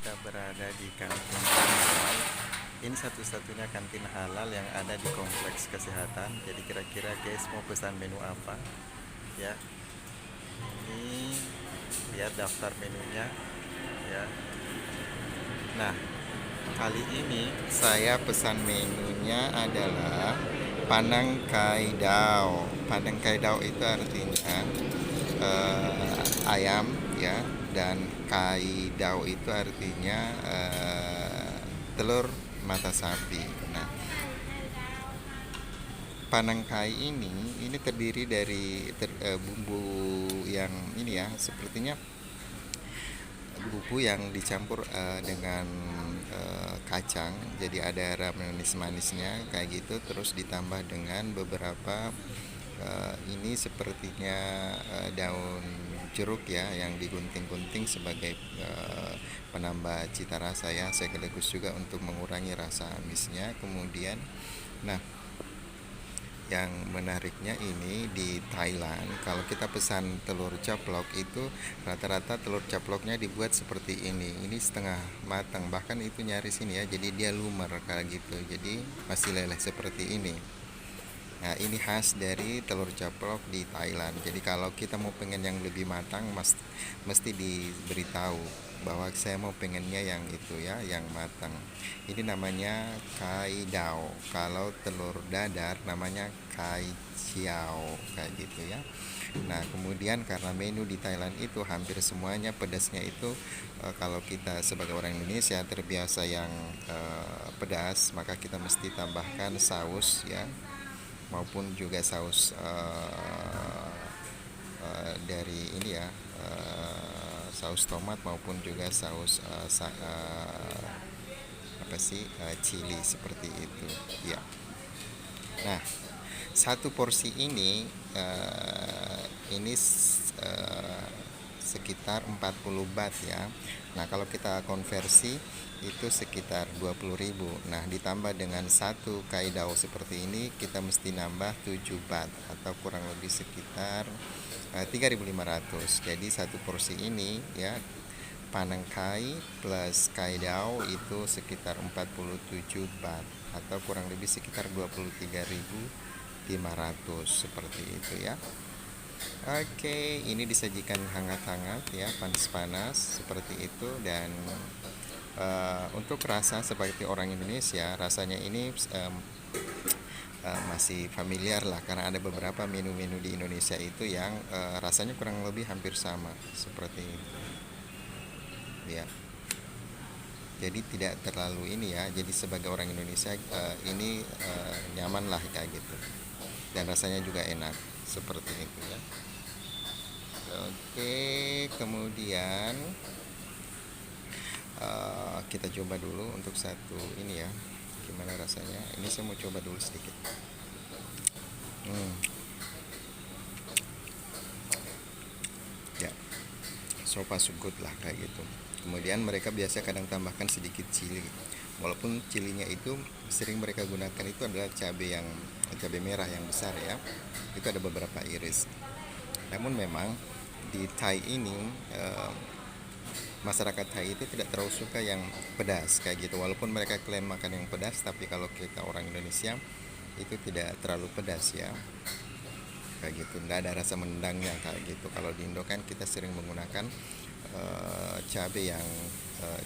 kita berada di kantin halal. Ini satu-satunya kantin halal yang ada di kompleks kesehatan. Jadi kira-kira guys mau pesan menu apa? Ya, ini lihat daftar menunya. Ya. Nah, kali ini saya pesan menunya adalah Panang Kai Dao. Panang Kai Dao itu artinya ayam ya, dan kai dao itu artinya telur mata sapi. Nah, panang kai ini terdiri dari bumbu yang ini ya, sepertinya bumbu yang dicampur dengan kacang, jadi ada manis-manisnya kayak gitu, terus ditambah dengan beberapa ini sepertinya daun jeruk ya, yang digunting-gunting sebagai penambah cita rasa ya, sekaligus juga untuk mengurangi rasa amisnya. Kemudian, nah, yang menariknya ini di Thailand, kalau kita pesan telur caplok itu rata-rata telur caploknya dibuat seperti ini setengah matang, bahkan itu nyaris ini ya, jadi dia lumer kayak gitu, jadi masih leleh seperti ini. Nah, ini khas dari telur caplok di Thailand. Jadi kalau kita mau pengen yang lebih matang, mesti diberitahu bahwa saya mau pengennya yang itu ya, yang matang. Ini namanya kai dao. Kalau telur dadar namanya kai ciao, kayak gitu ya. Nah, kemudian karena menu di Thailand itu hampir semuanya pedasnya itu kalau kita sebagai orang Indonesia terbiasa yang pedas, maka kita mesti tambahkan saus ya, maupun juga saus dari ini ya, saus tomat maupun juga saus apa sih, chili seperti itu ya. Nah, satu porsi ini sekitar 40 baht ya. Nah, kalau kita konversi itu sekitar 20.000. Nah, ditambah dengan satu kaidao seperti ini, kita mesti nambah 7 baht atau kurang lebih sekitar 3.500. Jadi satu porsi ini ya, panang kai plus kaidao itu sekitar 47 baht atau kurang lebih sekitar 23.500 seperti itu ya. Oke, ini disajikan hangat-hangat ya, panas-panas seperti itu. Dan untuk rasa seperti orang Indonesia, rasanya ini masih familiar lah, karena ada beberapa menu-menu di Indonesia itu yang rasanya kurang lebih hampir sama seperti itu ya. Jadi tidak terlalu ini ya, jadi sebagai orang Indonesia ini nyaman lah kayak gitu, dan rasanya juga enak seperti itu ya. Oke, kemudian kita coba dulu untuk satu ini ya, gimana rasanya. Ini saya mau coba dulu sedikit. Ya, so far so good lah kayak gitu. Kemudian mereka biasa kadang tambahkan sedikit chili, walaupun cilinya itu sering mereka gunakan itu adalah cabai merah yang besar ya, itu ada beberapa iris. Namun memang di Thai ini masyarakat Thai itu tidak terlalu suka yang pedas kayak gitu, walaupun mereka klaim makan yang pedas, tapi kalau kita orang Indonesia itu tidak terlalu pedas ya, kayak gitu, nggak ada rasa menendangnya kayak gitu. Kalau di Indo kan kita sering menggunakan cabai yang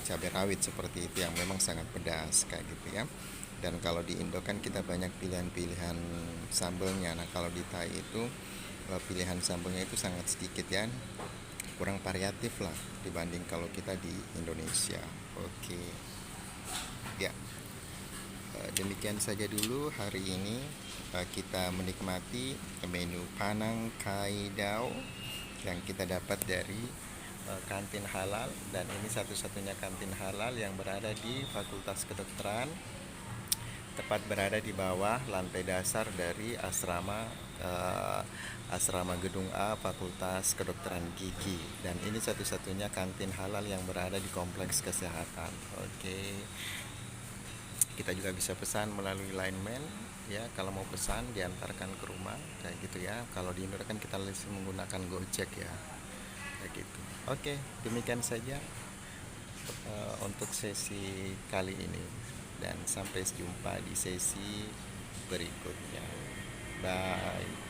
cabai rawit seperti itu yang memang sangat pedas kayak gitu ya. Dan kalau di Indo kan kita banyak pilihan-pilihan sambelnya. Nah, kalau di Thai itu pilihan sambelnya itu sangat sedikit ya, kurang variatif lah dibanding kalau kita di Indonesia. Oke ya, demikian saja dulu hari ini kita menikmati menu Panang Kai Dao yang kita dapat dari kantin halal. Dan ini satu-satunya kantin halal yang berada di Fakultas Kedokteran, tepat berada di bawah lantai dasar dari asrama gedung A Fakultas Kedokteran Gigi. Dan ini satu-satunya kantin halal yang berada di kompleks kesehatan. Oke, kita juga bisa pesan melalui lineman ya, kalau mau pesan diantarkan ke rumah kayak gitu ya. Kalau di Indo kan kita masih menggunakan Gojek ya, kayak gitu. Oke, demikian saja untuk sesi kali ini, dan sampai jumpa di sesi berikutnya. Bye.